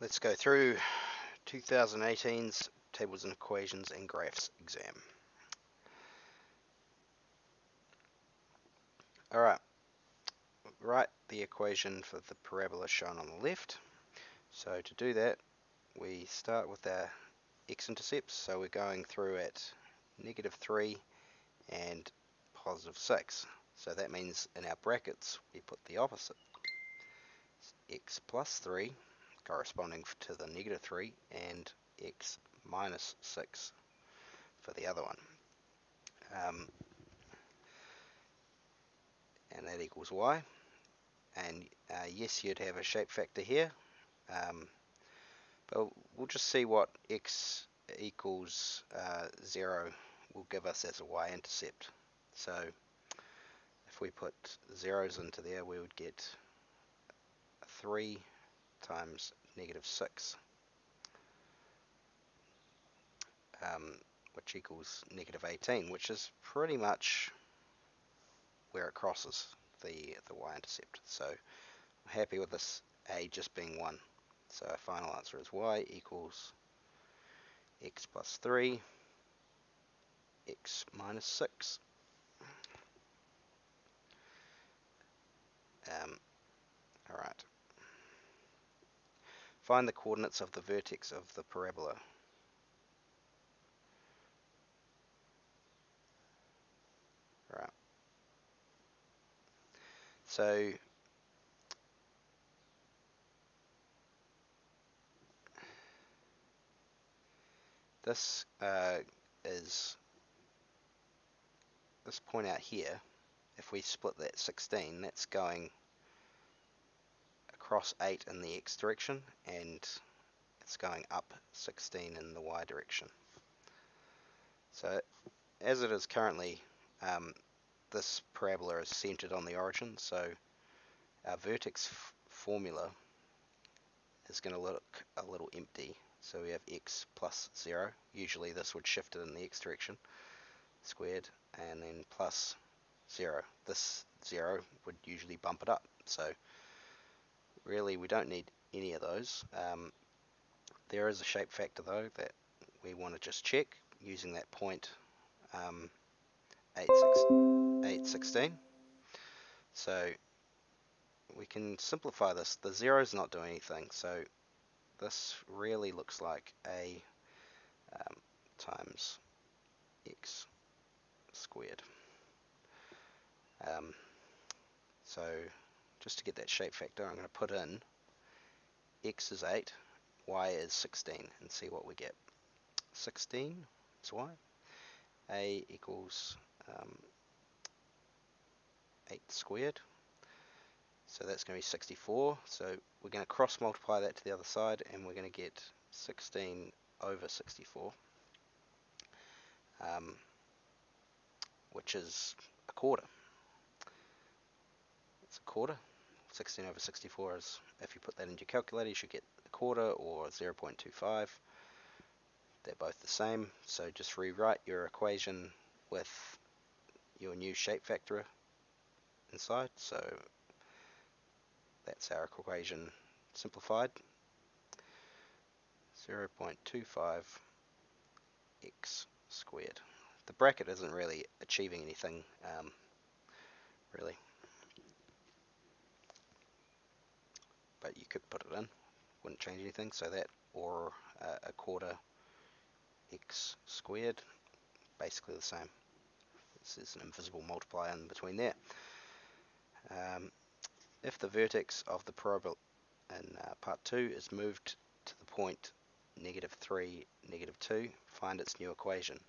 Let's go through 2018's Tables and Equations and Graphs exam. Alright, write the equation for the parabola shown on the left. So to do that, we start with our x-intercepts, so we're going through at -3 and +6. So that means in our brackets we put the opposite. X plus 3 corresponding to the -3 and x minus 6 for the other one. And that equals y. And yes, you'd have a shape factor here, but we'll just see what x equals 0 will give us as a y-intercept. So if we put zeros into there, we would get 3 times -6, which equals -18, which is pretty much where it crosses the y-intercept. So I'm happy with this a just being 1. So our final answer is y equals x plus 3, x minus 6. Alright. Find the coordinates of the vertex of the parabola. Right. So this is this point out here. If we split that 16, that's going across 8 in the x direction, and it's going up 16 in the y direction. So as it is currently, this parabola is centered on the origin, so our vertex formula is going to look a little empty. So we have x plus 0. Usually this would shift it in the x direction, squared, and then plus 0. This 0 would usually bump it up. So really we don't need any of those. There is a shape factor though that we want to just check using that point 816. So we can simplify this. The 0 is not doing anything, so this really looks like a times x squared. So just to get that shape factor, I'm going to put in x is 8, y is 16, and see what we get. 16 is y. A equals 8 squared. So that's going to be 64. So we're going to cross multiply that to the other side, and we're going to get 16 over 64, which is a quarter. It's a quarter. 16 over 64 is, if you put that into your calculator, you should get a quarter or 0.25. They're both the same. So just rewrite your equation with your new shape factor inside. So that's our equation simplified. 0.25 x squared. The bracket isn't really achieving anything, really, but you could put it in, wouldn't change anything. So that, or a quarter x squared, basically the same. This is an invisible multiplier in between there. If the vertex of the parabola in part 2 is moved to the point -3, -2, find its new equation.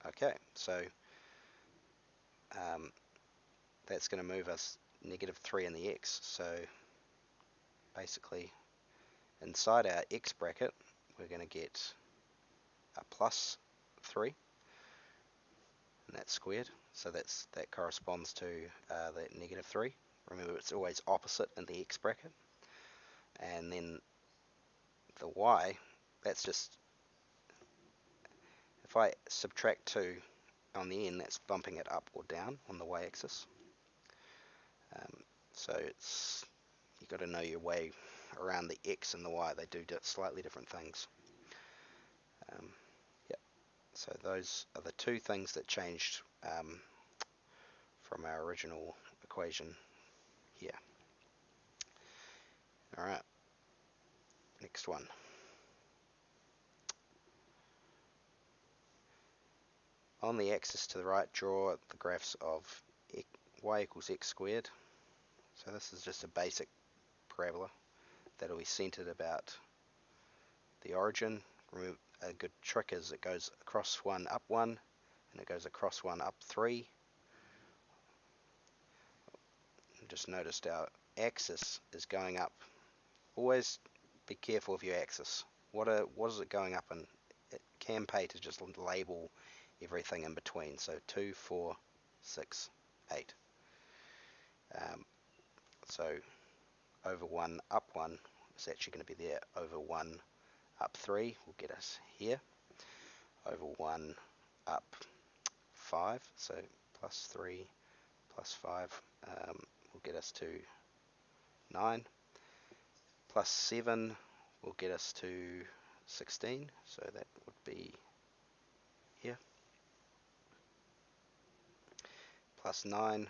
Okay, so that's going to move us -3 in the x. So basically inside our x bracket we're going to get a plus 3, and that's squared. So that corresponds to that -3. Remember, it's always opposite in the x bracket. And then the y, that's just, if I subtract 2 on the end, that's bumping it up or down on the y-axis. So you've got to know your way around the X and the Y. They do slightly different things. Yep. So those are the two things that changed from our original equation here. Alright, next one. On the axis to the right, draw the graphs of y equals x squared. So this is just a basic parabola that'll be centered about the origin. Remember, a good trick is it goes across 1, up 1, and it goes across 1, up 3. Just noticed our axis is going up. Always be careful of your axis. What is it going up in? It can pay to just label everything in between. So 2, 4, 6, 8. So over 1, up 1 is actually going to be there. Over 1, up 3 will get us here. Over 1, up 5, so plus 3, plus 5 will get us to 9. Plus 7 will get us to 16, so that would be here. Plus 9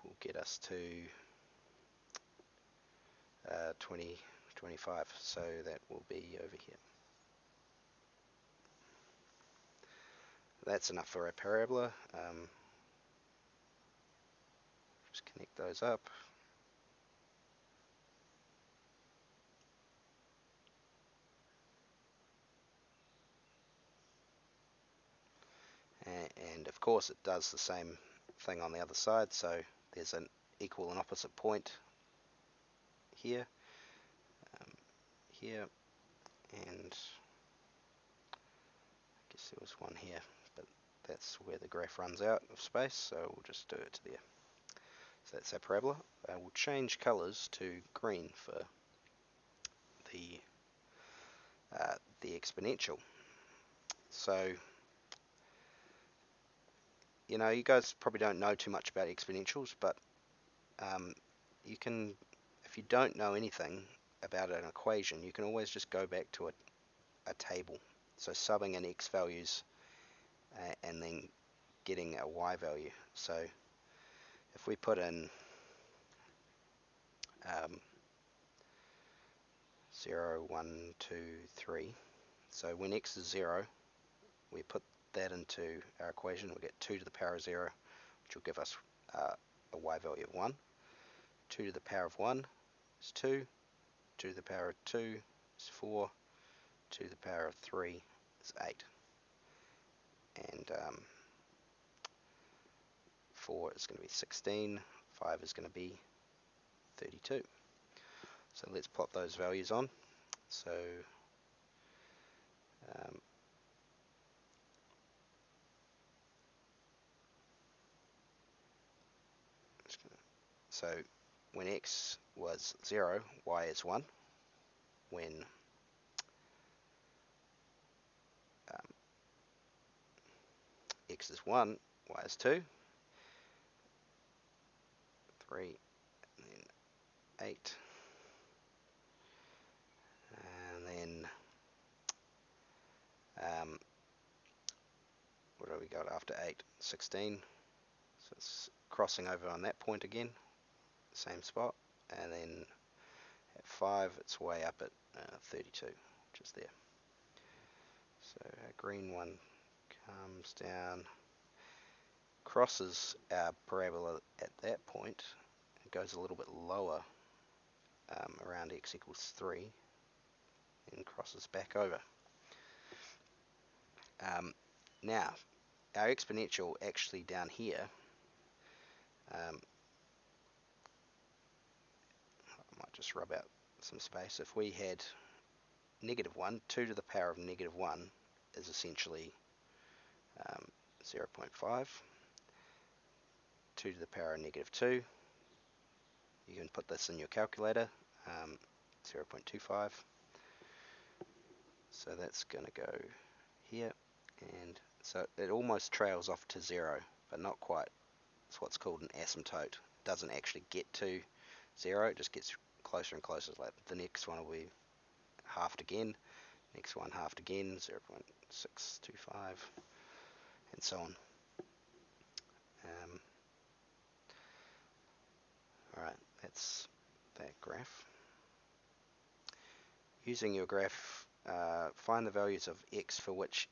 will get us to 20, 25, so that will be over here. That's enough for a parabola. Just connect those up. And of course it does the same thing on the other side, so there's an equal and opposite point here, here, and I guess there was one here, but that's where the graph runs out of space, so we'll just do it to there. So that's our parabola. We'll change colors to green for the exponential. So, you know, you guys probably don't know too much about exponentials, but you can, if you don't know anything about an equation, you can always just go back to a table. So subbing in x values and then getting a y value. So if we put in 0, 1, 2, 3, so when x is 0, we put that into our equation, we get 2 to the power of 0, which will give us a y value of 1. 2 to the power of 1 is 2, 2 to the power of 2 is 4, 2 to the power of 3 is 8. And 4 is going to be 16, 5 is going to be 32. So let's plot those values on. So so when x was 0, y is 1. When x is 1, y is 2. 3, and then 8. And then what do we got after 8? 16. So it's crossing over on that point again, same spot. And then at 5, it's way up at 32, which is there. So our green one comes down, crosses our parabola at that point, and goes a little bit lower around x equals 3, and crosses back over. Now, our exponential actually down here, I might just rub out some space. If we had -1, 2 to the power of -1 is essentially 0.5. 2 to the power of -2, you can put this in your calculator, 0.25. So that's going to go here, and so it almost trails off to 0, but not quite. It's what's called an asymptote. It doesn't actually get to 0, it just gets closer and closer. Like the next one will be halved again, next one halved again, 0.625, and so on. Alright, that's that graph. Using your graph, find the values of x for which,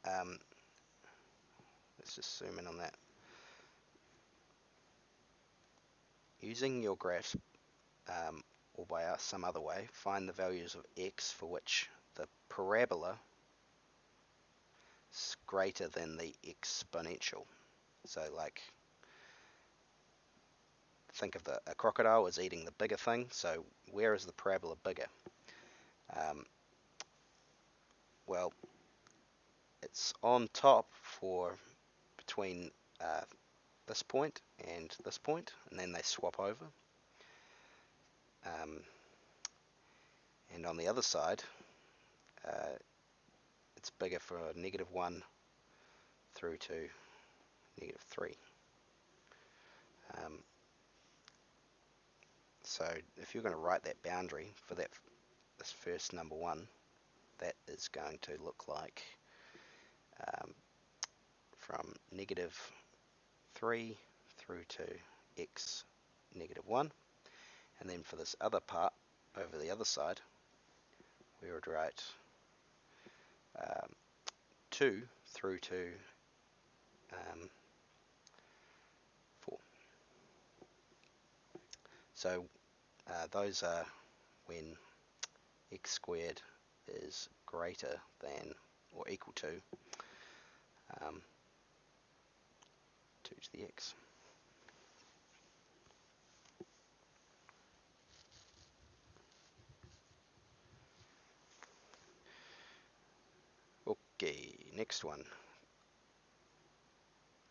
let's just zoom in on that. Using your graph, or by some other way, find the values of x for which the parabola is greater than the exponential. So like, think of a crocodile as eating the bigger thing, so where is the parabola bigger? Well, it's on top for between this point and this point, and then they swap over. And on the other side, it's bigger for -1 through to -3. So if you're going to write that boundary for this first number 1, that is going to look like from -3 through to x -1, and then for this other part over the other side, we would write 2 through to 4. So those are when x squared is greater than or equal to 2 to the x. Okay, next one.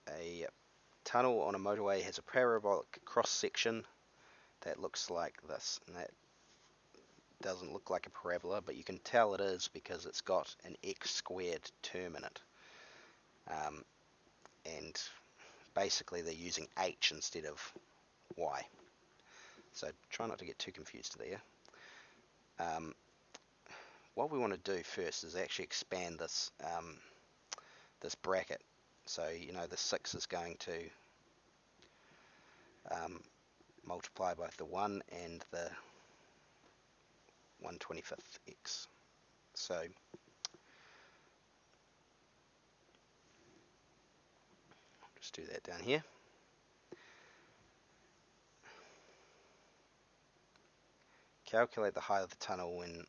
A tunnel on a motorway has a parabolic cross-section that looks like this, and that doesn't look like a parabola, but you can tell it is because it's got an x squared term in it. And basically they're using h instead of y. So try not to get too confused there. What we want to do first is actually expand this this bracket. So you know the 6 is going to multiply both the 1 and the 1/25th x. So just do that down here. Calculate the height of the tunnel when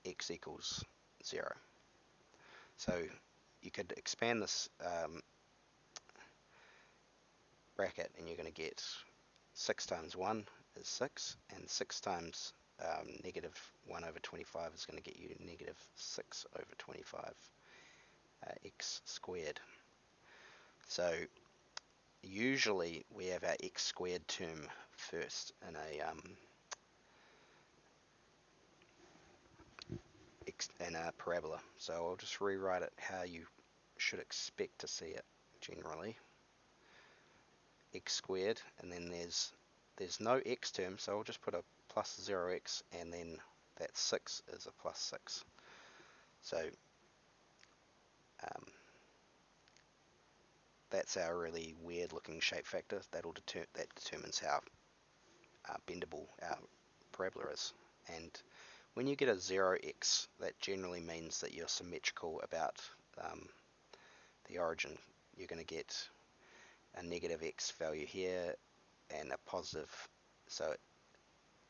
x equals 0. So you could expand this bracket and you're going to get 6 times 1 is 6, and 6 times -1/25 is going to get you -6/25 x squared. So usually we have our x squared term first in a parabola. So I'll just rewrite it how you should expect to see it generally. X squared, and then there's no x term, so I'll just put a plus 0x, and then that 6 is a plus 6. So that's our really weird looking shape factor. That determines how bendable our parabola is. And when you get a 0x, that generally means that you're symmetrical about the origin. You're going to get a negative x value here and a positive, so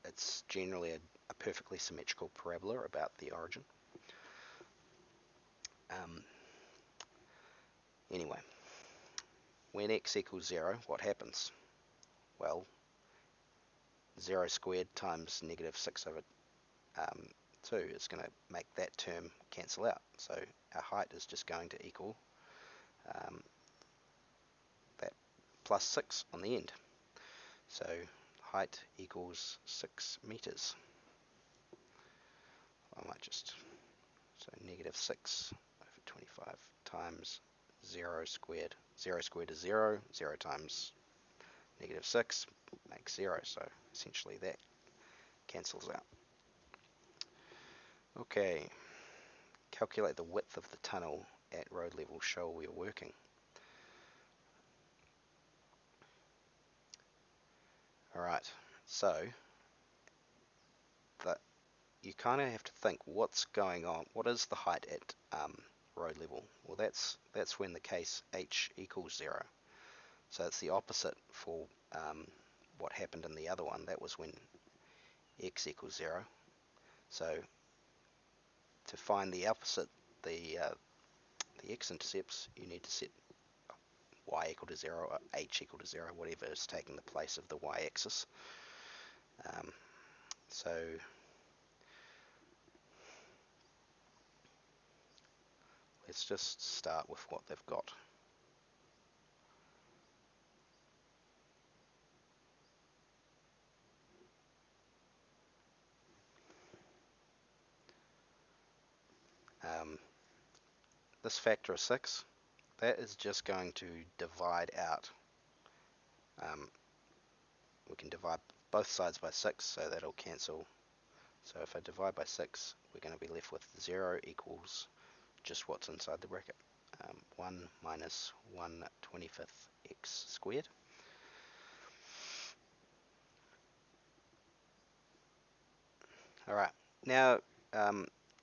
it's generally a perfectly symmetrical parabola about the origin. Anyway, when x equals 0, what happens? Well, 0 squared times -6/2 is going to make that term cancel out. So our height is just going to equal that plus 6 on the end. So height equals 6 meters. I might just, so -6/25 times 0 squared. 0 squared is 0, 0 times Negative 6 makes 0, so essentially that cancels out. Okay, calculate the width of the tunnel at road level, show we are working. Alright, so you kind of have to think what's going on. What is the height at road level? Well, that's when the case h equals 0. So it's the opposite for what happened in the other one. That was when x equals 0. So to find the opposite, the x-intercepts, you need to set y equal to 0 or h equal to 0, whatever is taking the place of the y-axis. So let's just start with what they've got. This factor of 6, that is just going to divide out. We can divide both sides by 6, so that'll cancel. So if I divide by 6, we're going to be left with 0 equals just what's inside the bracket. 1 minus 1/25 x squared. Alright, now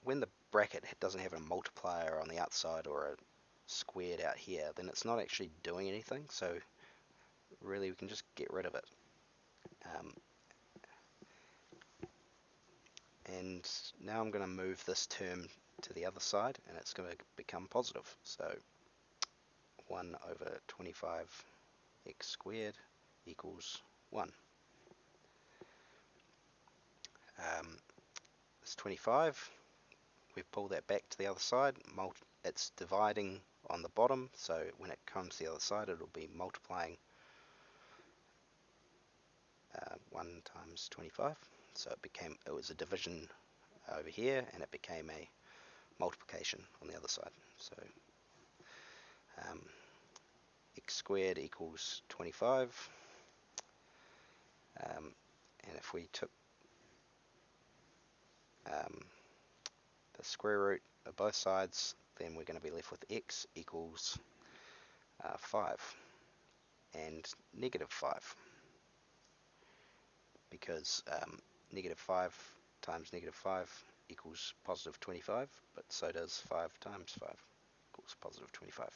when the bracket doesn't have a multiplier on the outside or a squared out here, then it's not actually doing anything, so really we can just get rid of it. And now I'm going to move this term to the other side, and it's going to become positive. So 1 over 25 x squared equals 1. It's 25. We've pulled that back to the other side. It's dividing on the bottom, so when it comes to the other side, it'll be multiplying 1 times 25. So it was a division over here, and it became a multiplication on the other side. So x squared equals 25. And if we took the square root of both sides, then we're going to be left with x equals 5 and negative 5, because negative 5 times negative 5 equals positive 25, but so does 5 times 5 equals positive 25.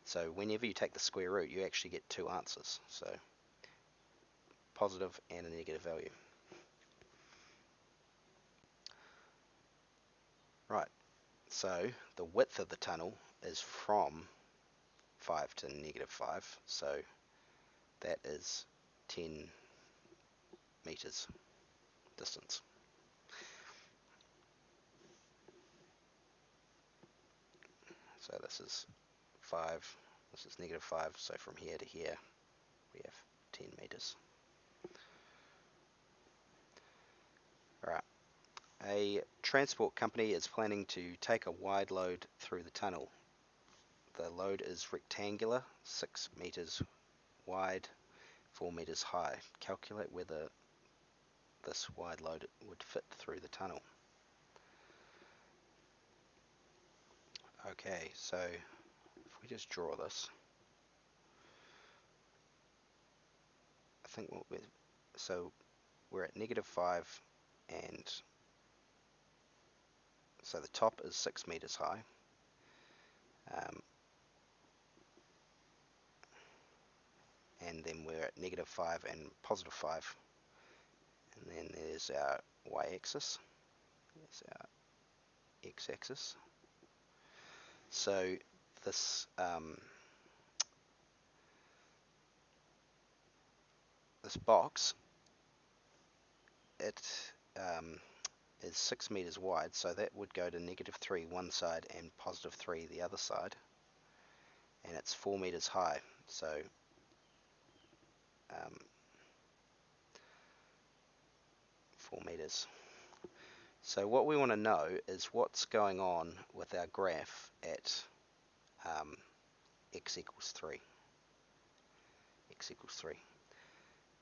So whenever you take the square root, you actually get two answers, so positive and a negative value. Right, so the width of the tunnel is from 5 to negative 5, so that is 10 meters distance. So this is 5, this is negative 5, so from here to here we have 10 meters. Alright, a transport company is planning to take a wide load through the tunnel. The load is rectangular, 6 meters wide, 4 meters high. Calculate whether this wide load would fit through the tunnel. Okay, so if we just draw this, I think so we're at negative 5, and so the top is 6 meters high. And then we're at negative 5 and positive 5. And then there's our y-axis, there's our x-axis. So this this box, it is 6 meters wide, so that would go to negative 3 one side and positive 3 the other side, and it's 4 meters high, so 4 meters. So what we want to know is what's going on with our graph at x equals 3. x equals 3.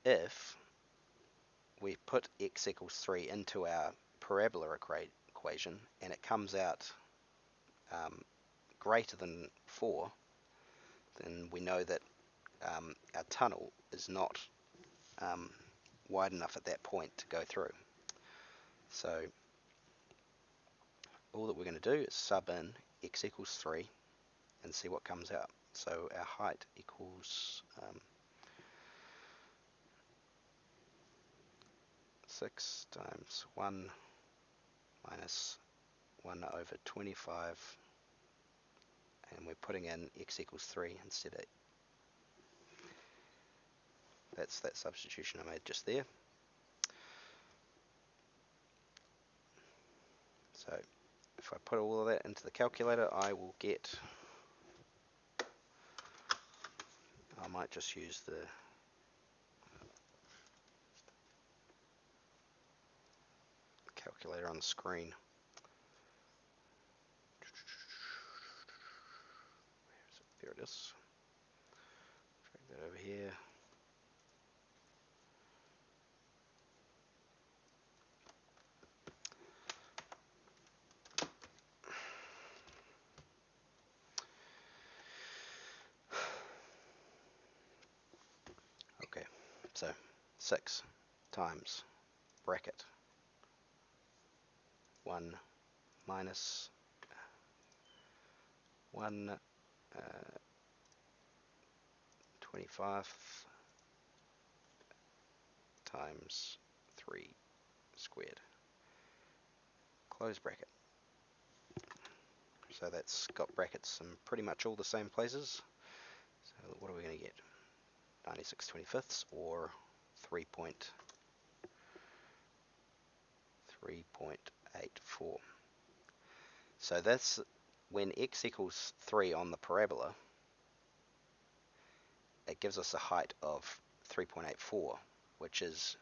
If we put x equals 3 into our parabola equation and it comes out greater than 4, then we know that our tunnel is not wide enough at that point to go through. So all that we're going to do is sub in x equals 3 and see what comes out. So our height equals 6 times 1 minus 1 over 25, and we're putting in x equals 3 instead of. That's that substitution I made just there. So if I put all of that into the calculator, I will get, I might just use the calculator on the screen. There it is. Drag that over here. Okay, so 6 times bracket 1 minus 1 25 times 3 squared, close bracket. So that's got brackets in pretty much all the same places. So what are we going to get? 96/25 or 3.84. So that's when x equals 3 on the parabola, it gives us a height of 3.84, which is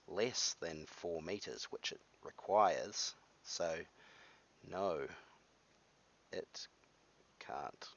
less than 4 meters, which it requires. So no, it can't